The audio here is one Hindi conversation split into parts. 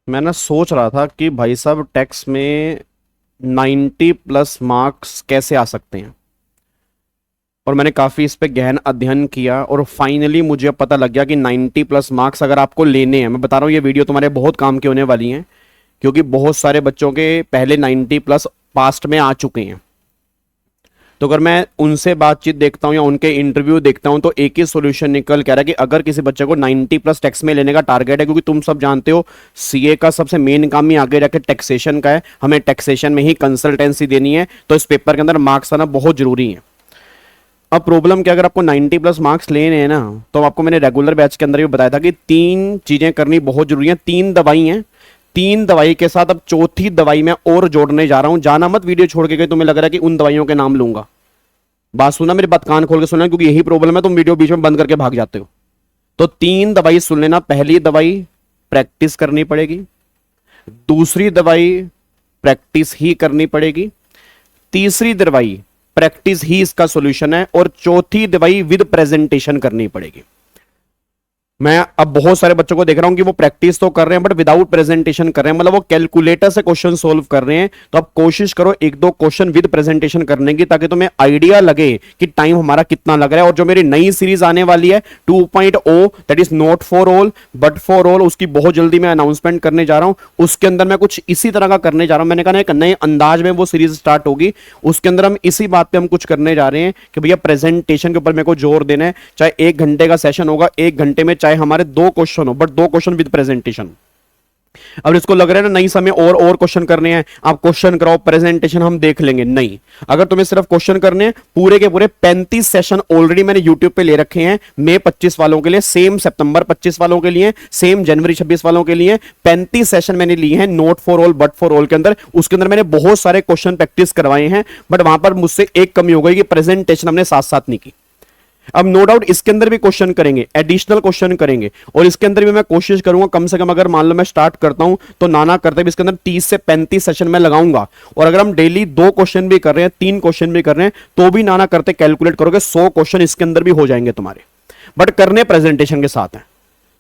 मैं ना सोच रहा था कि भाई साहब टैक्स में 90+ मार्क्स कैसे आ सकते हैं। और मैंने काफ़ी इस पे गहन अध्ययन किया और फाइनली मुझे अब पता लग गया कि 90+ मार्क्स अगर आपको लेने हैं, मैं बता रहा हूँ ये वीडियो तुम्हारे बहुत काम की होने वाली है, क्योंकि बहुत सारे बच्चों के पहले 90+ पास्ट में आ चुके हैं। तो अगर मैं उनसे बातचीत देखता हूँ या उनके इंटरव्यू देखता हूँ तो एक ही सॉल्यूशन निकल कह रहा है कि अगर किसी बच्चे को 90+ टैक्स में लेने का टारगेट है, क्योंकि तुम सब जानते हो सीए का सबसे मेन काम ही आगे जाके टैक्सेशन का है, हमें टैक्सेशन में ही कंसल्टेंसी देनी है, तो इस पेपर के अंदर मार्क्स आना बहुत जरूरी है। अब प्रॉब्लम क्या, अगर आपको 90+ मार्क्स लेने हैं ना, तो आपको मैंने रेगुलर बैच के अंदर भी बताया था कि 3 चीजें करनी बहुत जरूरी है, 3 दवाई हैं। 3 दवाई के साथ अब चौथी दवाई मैं और जोड़ने जा रहा हूं। जाना मत वीडियो छोड़ के, तुम्हें लग रहा है कि उन दवाइयों के नाम लूंगा। बात सुनना, मेरी बात कान खोल के सुनना, क्योंकि यही प्रॉब्लम है, तुम वीडियो बीच में बंद करके भाग जाते हो। तो 3 दवाई सुन लेना। पहली दवाई प्रैक्टिस करनी पड़ेगी, दूसरी दवाई प्रैक्टिस ही करनी पड़ेगी, तीसरी दवाई प्रैक्टिस ही इसका सॉल्यूशन है, और चौथी दवाई विद प्रेजेंटेशन करनी पड़ेगी। मैं अब बहुत सारे बच्चों को देख रहा हूं कि वो प्रैक्टिस तो कर रहे हैं बट विदाउट प्रेजेंटेशन कर रहे हैं, मतलब वो कैलकुलेटर से क्वेश्चन सोल्व कर रहे हैं। तो अब कोशिश करो 1-2 क्वेश्चन विद प्रेजेंटेशन करने की, ताकि तुम्हें आइडिया लगे कि टाइम हमारा कितना लग रहा है। और जो मेरी नई सीरीज आने वाली है 2.0, that is not for all but for all, उसकी बहुत जल्दी मैं अनाउंसमेंट करने जा रहा हूं। उसके अंदर मैं कुछ इसी तरह का करने जा रहा हूं। मैंने कहा ना, एक नए अंदाज में वो सीरीज स्टार्ट होगी, उसके अंदर हम इसी बात पे हम कुछ करने जा रहे हैं कि भैया प्रेजेंटेशन के ऊपर मेरे को जोर देना है। चाहे 1 घंटे का सेशन होगा, 1 घंटे में चाहे हमारे 2 क्वेश्चन हो, बट 2 क्वेश्चन विद प्रेजेंटेशन। अब इसको लग रहा है ना नहीं समय और क्वेश्चन करने हैं, आप क्वेश्चन कराओ, प्रेजेंटेशन हम देख लेंगे। नहीं, अगर तुम्हें सिर्फ क्वेश्चन करने हैं, पूरे के पूरे 35 सेशन ऑलरेडी मैंने यूट्यूब पे ले रखे हैं। मई 25 वालों के लिए सेम, सितंबर 25 वालों के लिए सेम, जनवरी 26 वालों के लिए 35 सेशन मैंने लिए हैं not for all but for all के अंदर। उसके अंदर मैंने बहुत सारे क्वेश्चन प्रैक्टिस करवाए हैं, बट वहां पर मुझसे एक कमी हो गई कि प्रेजेंटेशन हमने साथ साथ नहीं की। अब नो डाउट इसके अंदर भी क्वेश्चन करेंगे, एडिशनल क्वेश्चन करेंगे, और इसके अंदर भी मैं कोशिश करूंगा कम से कम, अगर मान लो मैं स्टार्ट करता हूं तो नाना करते भी इसके अंदर 30 से 35 सेशन में लगाऊंगा। और अगर हम डेली 2 क्वेश्चन भी कर रहे हैं, 3 क्वेश्चन भी कर रहे हैं, तो भी नाना करते कैलकुलेट करोगे 100 क्वेश्चन इसके अंदर भी हो जाएंगे तुम्हारे, बट करने प्रेजेंटेशन के साथ है।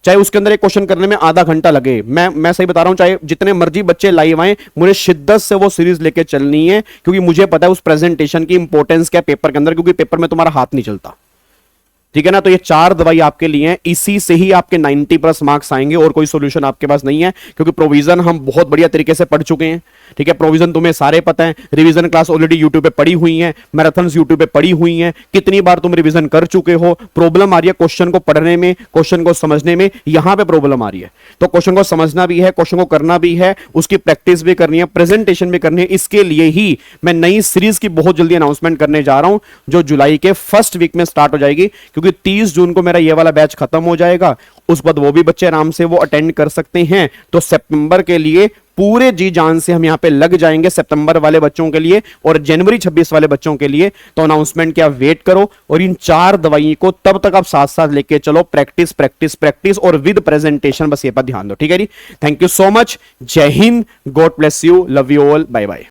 चाहे उसके अंदर एक क्वेश्चन करने में आधा घंटा लगे, मैं सही बता रहा हूं, चाहे जितने मर्जी बच्चे लाइव आए, मुझे शिद्दत से वो सीरीज लेके चलनी है, क्योंकि मुझे पता है उस प्रेजेंटेशन की इंपॉर्टेंस क्या पेपर के अंदर, क्योंकि पेपर में तुम्हारा हाथ नहीं चलता। ठीक है ना। तो ये 4 दवाई आपके लिए हैं, इसी से ही आपके 90+ मार्क्स आएंगे, और कोई सॉल्यूशन आपके पास नहीं है, क्योंकि प्रोविजन हम बहुत बढ़िया तरीके से पढ़ चुके हैं। ठीक है, प्रोविजन तुम्हें सारे पता है, रिवीजन क्लास ऑलरेडी यूट्यूब पे पड़ी हुई है, मैराथन्स यूट्यूब पे पड़ी हुई हैं, कितनी बार तुम रिवीजन कर चुके हो। प्रॉब्लम आ रही है क्वेश्चन को पढ़ने में, क्वेश्चन को समझने में, यहां पे प्रॉब्लम आ रही है। तो क्वेश्चन को समझना भी है, क्वेश्चन को करना भी है, उसकी प्रैक्टिस भी करनी है, प्रेजेंटेशन भी करनी है। इसके लिए ही मैं नई सीरीज की बहुत जल्दी अनाउंसमेंट करने जा रहा हूं, जो जुलाई के फर्स्ट वीक में स्टार्ट हो जाएगी, क्योंकि 30 जून को मेरा ये वाला बैच खत्म हो जाएगा। उस बाद वो भी बच्चे आराम से वो अटेंड कर सकते हैं। तो सितंबर के लिए पूरे जी जान से हम यहां पे लग जाएंगे, सितंबर वाले बच्चों के लिए और जनवरी 26 वाले बच्चों के लिए। तो अनाउंसमेंट क्या, वेट करो, और इन 4 दवाई को तब तक आप साथ साथ लेके चलो, प्रैक्टिस प्रैक्टिस प्रैक्टिस और विद प्रेजेंटेशन, बस ये पर ध्यान दो। ठीक है जी, thank you so much, Jai Hind, God bless you, love you all, bye bye.